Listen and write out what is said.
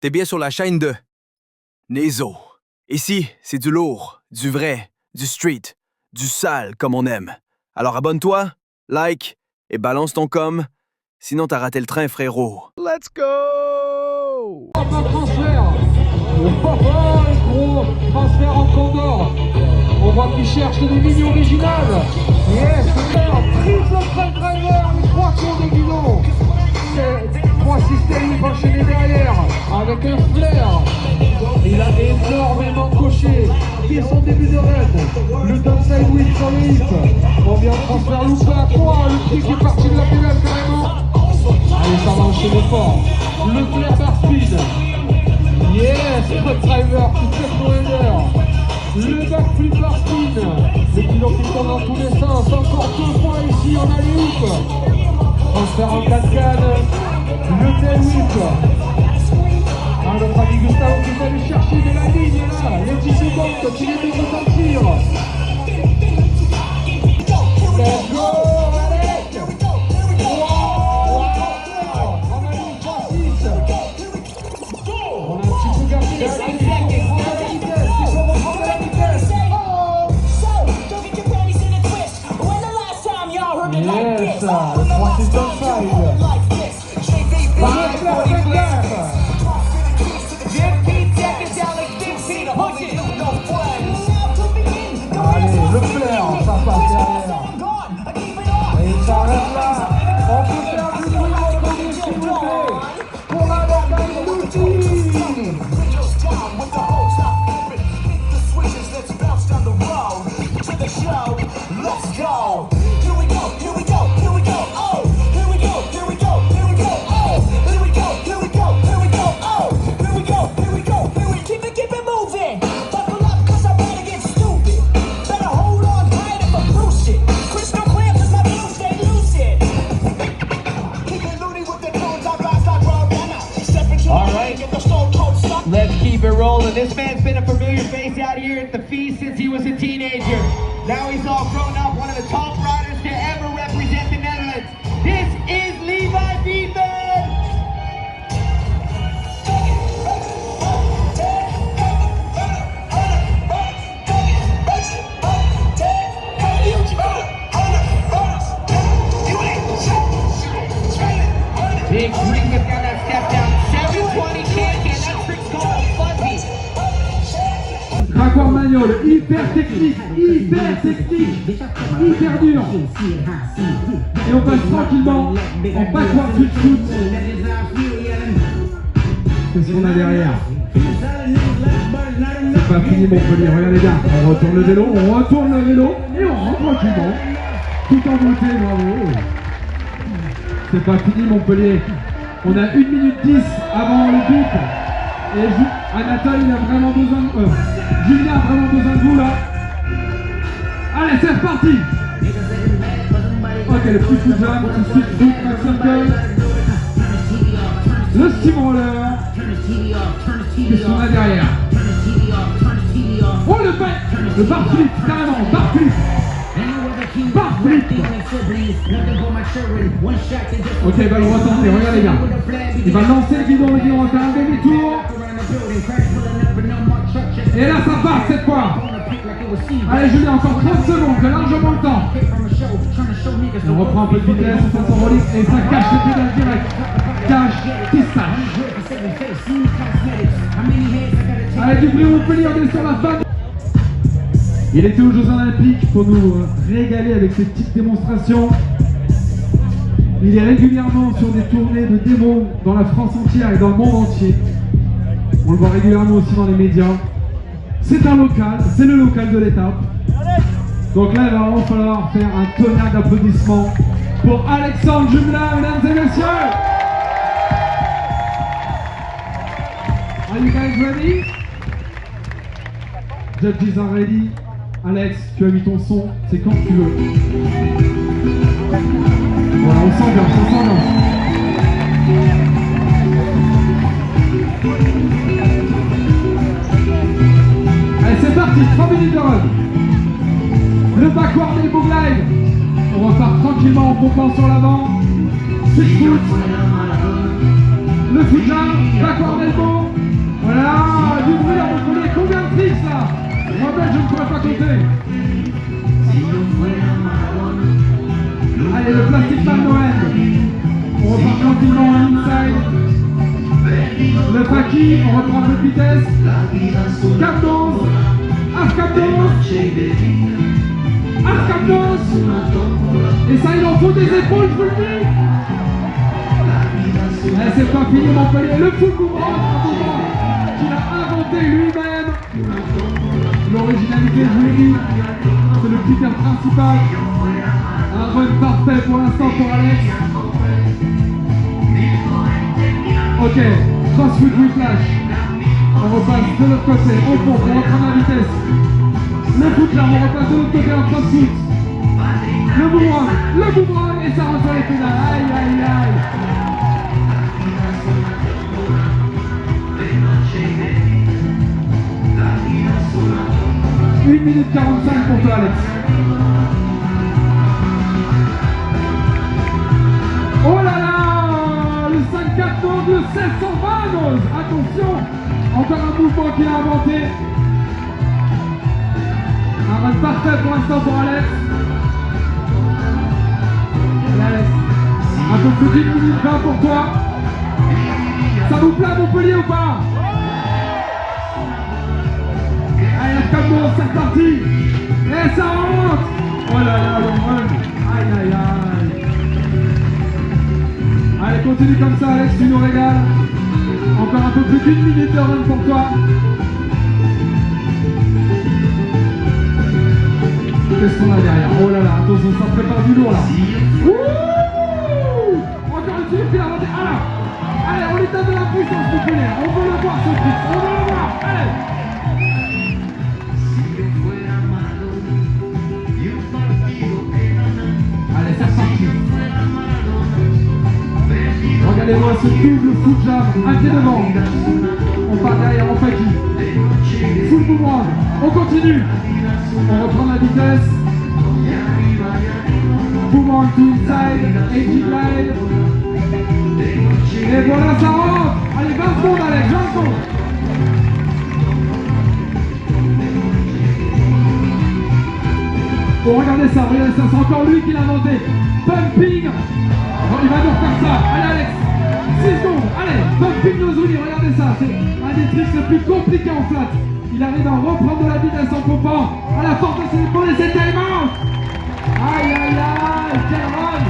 T'es bien sur la chaîne de Nezo. Ici, c'est du lourd, du vrai, du street, du sale comme on aime. Alors abonne-toi, like et balance ton com, sinon t'as raté le train, frérot. Let's go! Un transfert. Gros transfert en Condor. On voit qu'il cherche des lignes originales. Yes, triple front driver, les 3 tours de guidon. 3 systèmes enchaînés derrière, avec un flair. Il a énormément coché dès son début de run. Le downside wheel sur le hip. On vient de transfert loupé à 3. Le pied qui est parti de la pédale carrément. Allez, ça va enchaîner fort. Le flair bar speed. Yes, front driver, tout fait pour Ender. Le backflip bar spin. Le pilote qui tourne dans tous les sens. Encore 2 points ici en alley-oop. Transfert en cascade. Le tail whip. Ah, notre ami Gustavo qui est allé chercher de la ligne là. Les 10 secondes qu'il est de ressentir. Let's go, Alex. Wow. On a mis 3-6. On a un petit peu gardé la vitesse. Il faut reprendre la vitesse. Yes, le 3-6 downside. Allez, le flair, ça passe derrière. Et il s'arrête là. On peut faire du bruit au premier s'il vous plaît. Pour la locale d'outil. Let's go. Here we go, here we go, here we go. Oh, here we go, here we go, here we go. Oh, here we go, here we go, here we go. Oh, here we go, here we go, here we go. Keep it moving. Buckle up, cause I'm ready to get stupid. Better hold on tight if I lose it. Crystal clear, cause my views stay lucid. Keep it loony with the tunes, I rise like Rodana. Step into the ring, get the stone cold stuff. Let's keep it rolling. This man's been a familiar face out here at the feast since he was a teenager. Now he's all grown up, one of the top riders to ever represent the Netherlands. This is Levi Beetman! Big Freak has got that step down. 720 kick, and that trick's called fuzzy. Raccord manual, hyper technique, hyper dur. Et on passe tranquillement en backward flip foot. Qu'est-ce qu'on a derrière? C'est pas fini Montpellier, regardez les gars, on retourne le vélo et on rentre tranquillement. Tout en beauté, bravo. C'est pas fini Montpellier. On a 1 minute 10 avant le but. Et Anatole, il a vraiment besoin de... Julien a vraiment besoin de vous là. Allez, c'est reparti. Ok, le petit coup de jam, tout de suite, back circle. Le steamroller. Qu'est-ce qu'on a derrière? Oh, le bar flip, carrément, bar flip. Bar flip. Ok, il va le retenter, regarde les gars. Il va lancer le guidon va faire un demi-tour. Et là ça part cette fois. Allez Julien, encore 30 secondes, j'ai largement le temps. On reprend un peu de vitesse, on fait son rolling et ça cache le pédale direct. Cache, pistache. Allez du bruit Montpellier, on est sur la fin. Il était aux Jeux Olympiques pour nous régaler avec ses petites démonstrations. Il est régulièrement sur des tournées de démos dans la France entière et dans le monde entier. On le voit régulièrement aussi dans les médias. C'est un local, c'est le local de l'étape. Donc là, il va vraiment falloir faire un tonnerre d'applaudissements pour Alexandre Jumelin, mesdames et messieurs. Are you guys ready? Judges are ready. Alex, tu as mis ton son, c'est quand tu veux. Voilà, on s'engage. Allez, c'est parti, 3 minutes de run. Le backward elbow glide. On repart tranquillement en pompant sur l'avant. Six foot. Le foot jump, backward elbow. jouer. Allez, le Plastic Man Noël. On repart tranquillement en inside. Le Paki, on reprend un peu de vitesse. Cap 12. Half Cap 12. Half Cap 12. Et ça, il en faut des épaules, je vous le dis. Mais c'est pas fini, Montpellier. Le full boomerang, un mouvement qu'il a inventé lui-même. L'originalité, je vous l'ai dit, c'est le critère principal. Un run parfait pour l'instant pour Alex. Ok, crossfoot whiplash. On repasse de l'autre côté, on pompe, on reprend la vitesse. Le foot là, on repasse de l'autre côté en crossfoot. Le boomerang, et ça rentre sur les pédales. Aïe, aïe, aïe. 1 minute 45 pour toi, Alex. Oh là là, le 5-4 le 1620. Attention, encore un mouvement qu'il a inventé. Un run parfait pour l'instant pour Alex. Alex, un peu plus d'1 minute 20 pour toi. Ça vous plaît Montpellier ou pas? Allez, la Cap 12, c'est reparti. Et ça rentre. Oh là là, le run. Aïe aïe aïe. Allez, continue comme ça, Alex, tu nous régales. Encore un peu plus d'1 minute de run pour toi. Qu'est-ce qu'on a derrière? Oh là là, attention, ça prépare du lourd là. Ouh, encore une suite, il a rentré. Alors, allez, on lui donne de la puissance musculaire. On veut le voir, ce truc. On veut le voir. Allez. Allez, c'est reparti. Regardez-moi ce double foot jab, un pied devant. On part derrière en Paki. Full boomerang, on continue. On reprend la vitesse. Boomerang to inside, edgy glide. Et voilà, ça rentre. Allez, 20 secondes, Alex, 20 secondes. Bon, regardez ça, c'est encore lui qui l'a inventé. Pumping. Oh, il va nous refaire ça. Allez, Alex. 6 secondes. Allez, pumping Nozuli, regardez ça. C'est un des tricks les plus compliqués en flat. Il arrive à reprendre de la vitesse en pompant à la force de ses épaules et c'est time out. Aïe, aïe, aïe, quel run.